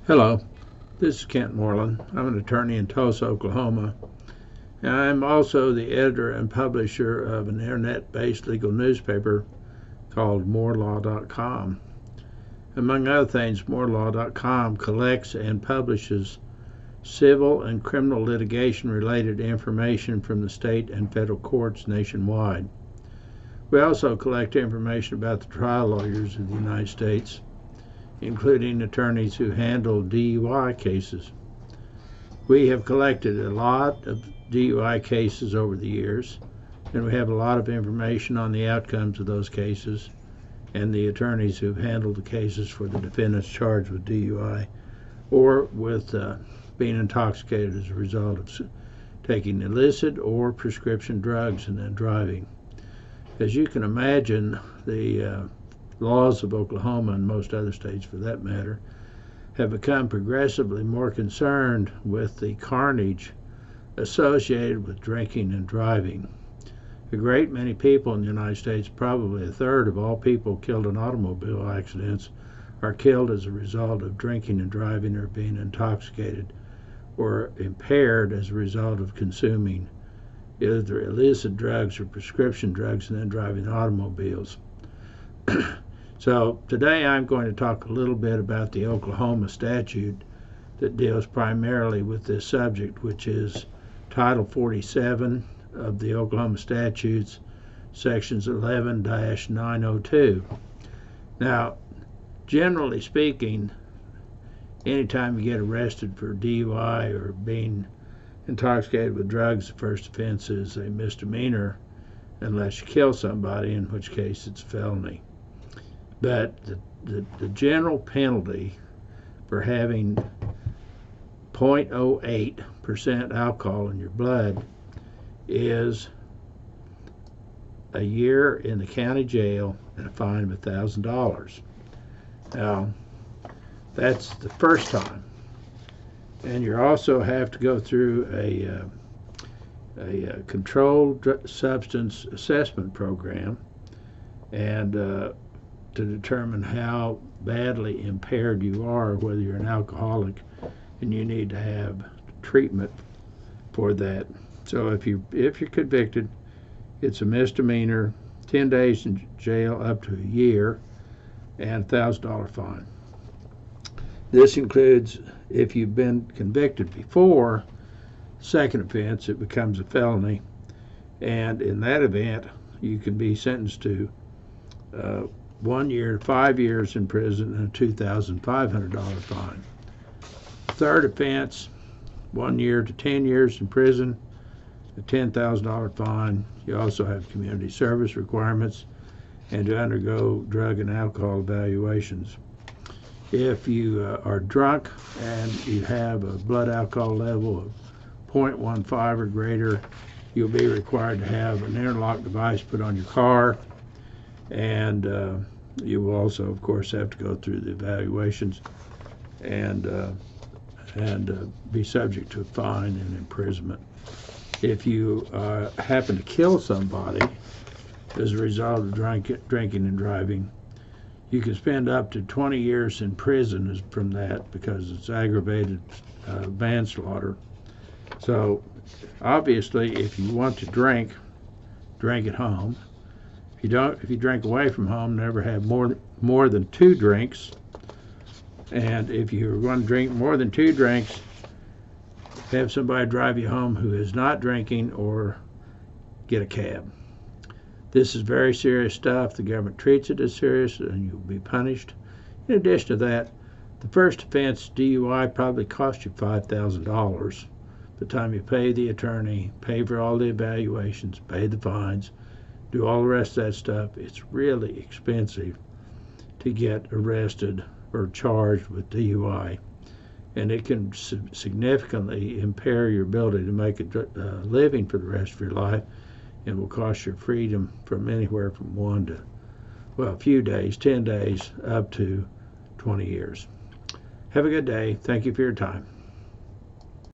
Hello, this is Kent Morlan. I'm an attorney in Tulsa, Oklahoma. And I'm also the editor and publisher of an internet-based legal newspaper called morlaw.com. Among other things, morlaw.com collects and publishes civil and criminal litigation-related information from the state and federal courts nationwide. We also collect information about the trial lawyers of the United States, including attorneys who handle DUI cases. We have collected a lot of DUI cases over the years, and we have a lot of information on the outcomes of those cases and the attorneys who've handled the cases for the defendants charged with DUI or with being intoxicated as a result of taking illicit or prescription drugs and then driving. As you can imagine, the laws of Oklahoma and most other states for that matter have become progressively more concerned with the carnage associated with drinking and driving. A great many people in the United States, probably a third of all people killed in automobile accidents, are killed as a result of drinking and driving or being intoxicated or impaired as a result of consuming either illicit drugs or prescription drugs and then driving automobiles. So today I'm going to talk a little bit about the Oklahoma statute that deals primarily with this subject, which is Title 47 of the Oklahoma statutes, sections 11-902. Now, generally speaking, anytime you get arrested for DUI or being intoxicated with drugs, the first offense is a misdemeanor unless you kill somebody, in which case it's a felony. But the general penalty for having 0.08% alcohol in your blood is a year in the county jail and a fine of $1,000. Now, that's the first time. And you also have to go through a controlled substance assessment program and to determine how badly impaired you are, whether you're an alcoholic, and you need to have treatment for that. So if you're convicted, it's a misdemeanor, 10 days in jail up to a year, and $1,000 fine. This includes if you've been convicted before, second offense, it becomes a felony, and in that event, you can be sentenced to 1 year to 5 years in prison and a $2,500 fine. Third offense, 1 year to 10 years in prison, a $10,000 fine. You also have community service requirements and to undergo drug and alcohol evaluations. If you are drunk and you have a blood alcohol level of 0.15 or greater, you'll be required to have an interlock device put on your car, and you will also, of course, have to go through the evaluations and be subject to a fine and imprisonment. If you happen to kill somebody as a result of drinking and driving, you can spend up to 20 years in prison from that because it's aggravated manslaughter. So obviously, if you want to drink at home. If you drink away from home, never have more than 2 drinks. And if you're going to drink more than 2 drinks, have somebody drive you home who is not drinking or get a cab. This is very serious stuff. The government treats it as serious and you'll be punished. In addition to that, the first offense, DUI, probably cost you $5,000. By the time you pay the attorney, pay for all the evaluations, pay the fines, do all the rest of that stuff, it's really expensive to get arrested or charged with DUI. And it can significantly impair your ability to make a living for the rest of your life, and will cost your freedom from anywhere from a few days, 10 days, up to 20 years. Have a good day. Thank you for your time.